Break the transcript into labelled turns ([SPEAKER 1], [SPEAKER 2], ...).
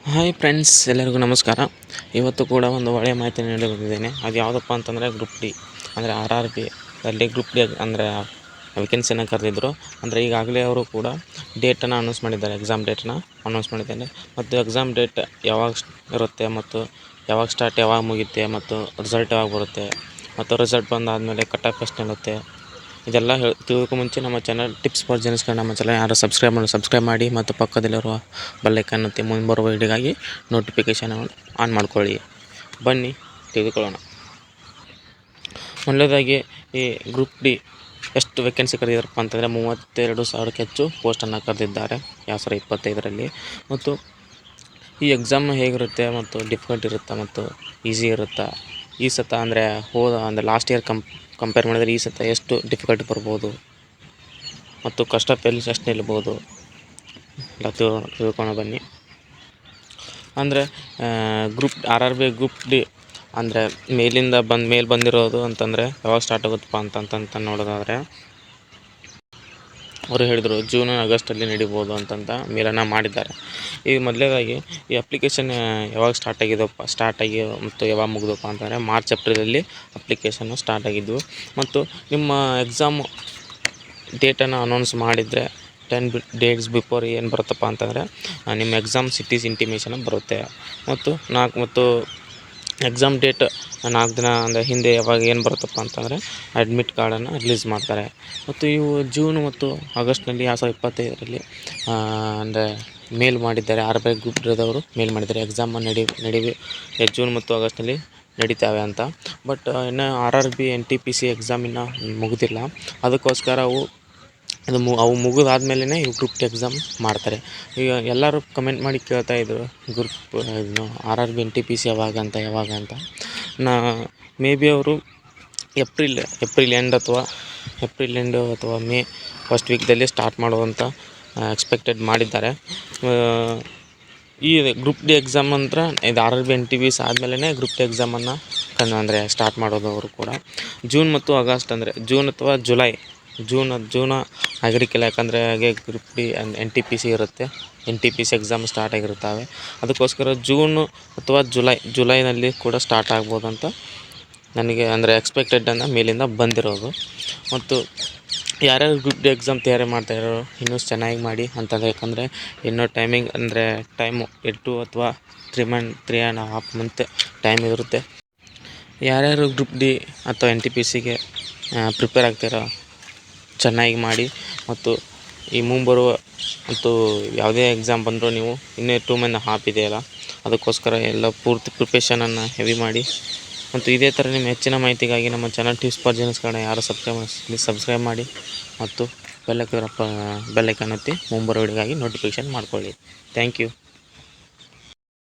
[SPEAKER 1] Hi friends, ಎಲ್ಲರಿಗೂ ನಮಸ್ಕಾರ. ಇವತ್ತು ಕೂಡ ಒಂದು ಒಳ್ಳೆಯ ಮಾಹಿತಿಯನ್ನು ನೀಡಿ ಬಂದಿದ್ದೇನೆ. ಅದು ಯಾವುದಪ್ಪ ಅಂತಂದರೆ ಗ್ರೂಪ್ ಡಿ ಅಂದರೆ RRB ಅಲ್ಲಿ ಗ್ರೂಪ್ ಡಿ ಅಂದರೆ ವೇಕೆನ್ಸಿಯನ್ನು ಕರೆದಿದ್ದರು. ಅಂದರೆ ಈಗಾಗಲೇ ಅವರು ಕೂಡ ಡೇಟನ್ನು ಅನೌನ್ಸ್ ಮಾಡಿದ್ದಾರೆ, ಎಕ್ಸಾಮ್ ಡೇಟನ್ನು ಅನೌನ್ಸ್ ಮಾಡಿದ್ದೇನೆ. ಮತ್ತು ಎಕ್ಸಾಮ್ ಡೇಟ್ ಯಾವಾಗ ಇರುತ್ತೆ ಮತ್ತು ಯಾವಾಗ ಸ್ಟಾರ್ಟ್, ಯಾವಾಗ ಮುಗಿಯುತ್ತೆ ಮತ್ತು ರಿಸಲ್ಟ್ ಯಾವಾಗ ಬರುತ್ತೆ ಮತ್ತು ರಿಸಲ್ಟ್ ಬಂದಾದಮೇಲೆ ಕಟ್ ಆಫ್ ಎಷ್ಟು ನಿಲ್ಲುತ್ತೆ, ಇದೆಲ್ಲ ತಿಳ್ಕೊ ಮುಂಚೆ ನಮ್ಮ ಚಾನಲ್ ಟಿಪ್ಸ್ ಫಾರ್ ಜರ್ನಲಿಸ್ಟ್ ನಮ್ಮ ಚಾನಲ್ ಯಾರು ಸಬ್ಸ್ಕ್ರೈಬ್ ಮಾಡಿ ಮತ್ತು ಪಕ್ಕದಲ್ಲಿರುವ ಬೆಲ್ಲೈಕನ್ ಒತ್ತಿ ಮುಂಬರುವ ವಿಡಿಯೋಗಾಗಿ ನೋಟಿಫಿಕೇಷನ್ ಆನ್ ಮಾಡ್ಕೊಳ್ಳಿ. ಬನ್ನಿ ತಿಳಿದುಕೊಳ್ಳೋಣ. ಮೊದಲನೇದಾಗಿ ಈ ಗ್ರೂಪ್ ಡಿ ಎಷ್ಟು ವೇಕೆನ್ಸಿ ಕರೆದಿದ್ದಾರಪ್ಪ ಅಂತಂದರೆ 32,000ಕ್ಕೆ ಹೆಚ್ಚು ಪೋಸ್ಟನ್ನು ಕರೆದಿದ್ದಾರೆ 2025ರಲ್ಲಿ. ಮತ್ತು ಈ ಎಕ್ಸಾಮ್ ಹೇಗಿರುತ್ತೆ ಮತ್ತು ಡಿಫಿಕಲ್ಟ್ ಇರುತ್ತಾ ಮತ್ತು ಈಸಿ ಇರುತ್ತಾ, ಈ ಸತ ಅಂದರೆ ಅಂದರೆ ಲಾಸ್ಟ್ ಇಯರ್ ಕಂಪೇರ್ ಮಾಡಿದರೆ ಈ ಸತ ಎಷ್ಟು ಡಿಫಿಕಲ್ಟ್ ಬರ್ಬೋದು ಮತ್ತು ಕಷ್ಟ ಪೆಲ್ಸ್ ಎಷ್ಟು ನಿಲ್ಬೋದು ಎಲ್ಲ ತಿಳ್ಕೊಂಡು ಬನ್ನಿ. ಅಂದರೆ RRB ಗ್ರೂಪ್ ಡಿ ಅಂದರೆ ಮೇಲೆ ಬಂದಿರೋದು ಅಂತಂದರೆ ಯಾವಾಗ ಸ್ಟಾರ್ಟ್ ಆಗುತ್ತಪ್ಪ ಅಂತಂತ ನೋಡೋದಾದರೆ ಅವರು ಹೇಳಿದರು ಜೂನ್ ಆಗಸ್ಟಲ್ಲಿ ನಡಿಬೋದು ಅಂತಂತ ಮೇಲನ್ನು ಮಾಡಿದ್ದಾರೆ. ಈಗ ಮೊದಲನೇದಾಗಿ ಈ ಅಪ್ಲಿಕೇಶನ್ ಯಾವಾಗ ಸ್ಟಾರ್ಟ್ ಆಗಿ ಮತ್ತು ಯಾವಾಗ ಮುಗಿದಪ್ಪ ಅಂತಂದರೆ ಮಾರ್ಚ್ ಏಪ್ರಿಲಲ್ಲಿ ಅಪ್ಲಿಕೇಶನ್ನು ಸ್ಟಾರ್ಟ್ ಆಗಿದ್ದವು. ಮತ್ತು ನಿಮ್ಮ ಎಕ್ಸಾಮು ಡೇಟನ್ನು ಅನೌನ್ಸ್ ಮಾಡಿದರೆ 10 ಡೇಸ್ ಬಿಫೋರ್ ಏನು ಬರುತ್ತಪ್ಪ ಅಂತಂದರೆ ನಿಮ್ಮ ಎಕ್ಸಾಮ್ ಸಿಟೀಸ್ ಇಂಟಿಮೇಷನ್ ಬರುತ್ತೆ. ಮತ್ತು ಎಕ್ಸಾಮ್ ಡೇಟ್ 4 ದಿನ ಅಂದರೆ ಹಿಂದೆ ಯಾವಾಗ ಏನು ಬರುತ್ತಪ್ಪ ಅಂತಂದರೆ ಅಡ್ಮಿಟ್ ಕಾರ್ಡನ್ನು ರಿಲೀಸ್ ಮಾಡ್ತಾರೆ. ಮತ್ತು ಇವು ಜೂನ್ ಮತ್ತು ಆಗಸ್ಟ್ನಲ್ಲಿ 2025ರಲ್ಲಿ ಅಂದರೆ ಮೇಲ್ ಮಾಡಿದ್ದಾರೆ. RRB ಗ್ರೂಪ್ ಡಿದವರು ಮೇಲ್ ಮಾಡಿದ್ದಾರೆ ಎಕ್ಸಾಮನ್ನು ಜೂನ್ ಮತ್ತು ಆಗಸ್ಟ್ನಲ್ಲಿ ನಡೀತಾವೆ ಅಂತ. ಬಟ್ ಇನ್ನು RRB NTPC ಎಕ್ಸಾಮ್ ಇನ್ನೂ ಮುಗಿದಿಲ್ಲ. ಅದಕ್ಕೋಸ್ಕರ ಅವು ಮುಗಿದಾದ್ಮೇಲೆ ಇವು ಗ್ರೂಪ್ ಡಿ ಎಕ್ಸಾಮ್ ಮಾಡ್ತಾರೆ. ಈಗ ಎಲ್ಲರೂ ಕಮೆಂಟ್ ಮಾಡಿ ಕೇಳ್ತಾಯಿದ್ರು RRB NTPC ಯಾವಾಗ ಅಂತ. ಮೇ ಬಿ ಅವರು ಏಪ್ರಿಲ್ ಎಂಡ್ ಅಥವಾ ಮೇ ಫಸ್ಟ್ ವೀಕ್ದಲ್ಲಿ ಸ್ಟಾರ್ಟ್ ಮಾಡೋದಂತ ಎಕ್ಸ್ಪೆಕ್ಟೆಡ್ ಮಾಡಿದ್ದಾರೆ. ಈ ಗ್ರೂಪ್ ಡಿ ಎಕ್ಸಾಮ್ ನಂತರ ಇದು RRB NTPC ಆದಮೇಲೆ ಗ್ರೂಪ್ ಡಿ ಎಕ್ಸಾಮನ್ನು ಅಂದರೆ ಸ್ಟಾರ್ಟ್ ಮಾಡೋದು ಅವರು ಕೂಡ. ಜೂನ್ ಮತ್ತು ಆಗಸ್ಟ್ ಅಂದರೆ ಜೂನ್ ಅಥವಾ ಜುಲೈ ಜೂನ್ ಆಗಿರಕ್ಕಿಲ್ಲ, ಯಾಕಂದರೆ ಹಾಗೆ ಗ್ರೂಪ್ ಡಿ NTPC ಇರುತ್ತೆ. NTPC ಎಕ್ಸಾಮ್ ಸ್ಟಾರ್ಟ್ ಆಗಿರುತ್ತವೆ. ಅದಕ್ಕೋಸ್ಕರ ಜೂನ್ ಅಥವಾ ಜುಲೈನಲ್ಲಿ ಕೂಡ ಸ್ಟಾರ್ಟ್ ಆಗ್ಬೋದು ಅಂತ ನನಗೆ ಅಂದರೆ ಎಕ್ಸ್ಪೆಕ್ಟೆಡ್ ಮೇಲಿಂದ ಬಂದಿರೋದು. ಮತ್ತು ಯಾರ್ಯಾರು ಗ್ರೂಪ್ ಡಿ ಎಕ್ಸಾಮ್ ತಯಾರಿ ಮಾಡ್ತಾಯಿರೋ ಇನ್ನೂ ಚೆನ್ನಾಗಿ ಮಾಡಿ ಅಂತಂದರೆ, ಯಾಕಂದರೆ ಇನ್ನೂ ಟೈಮು 2 ಅಥವಾ 3.5 ಮಂತ್ ಟೈಮ್ ಇರುತ್ತೆ. ಯಾರ್ಯಾರು ಗ್ರೂಪ್ ಡಿ ಅಥವಾ NTPCಗೆ ಪ್ರಿಪೇರ್ ಆಗ್ತಾರೋ ಚೆನ್ನಾಗಿ ಮಾಡಿ. ಮತ್ತು ಈ ಮುಂಬರುವ ಮತ್ತು ಯಾವುದೇ ಎಕ್ಸಾಮ್ ಬಂದರೂ ನೀವು ಇನ್ನೂ 2.5 ಇದೆಯಲ್ಲ, ಅದಕ್ಕೋಸ್ಕರ ಎಲ್ಲ ಪೂರ್ತಿ ಪ್ರಿಪ್ರೇಷನನ್ನು ಹೆವಿ ಮಾಡಿ. ಮತ್ತು ಇದೇ ಥರ ನಿಮ್ಮ ಹೆಚ್ಚಿನ ಮಾಹಿತಿಗಾಗಿ ನಮ್ಮ channel tips for journalist Kannada ಯಾರು ಸಬ್ಸ್ಕ್ರೈಬ್ ಮಾಡಿ ಮತ್ತು ಬೆಲ್ಲೈಕನ್ ಒತ್ತಿ ಮುಂಬರುವ ವಿಡಿಯೋಗಾಗಿ ನೋಟಿಫಿಕೇಷನ್ ಮಾಡ್ಕೊಳ್ಳಿ. Thank you.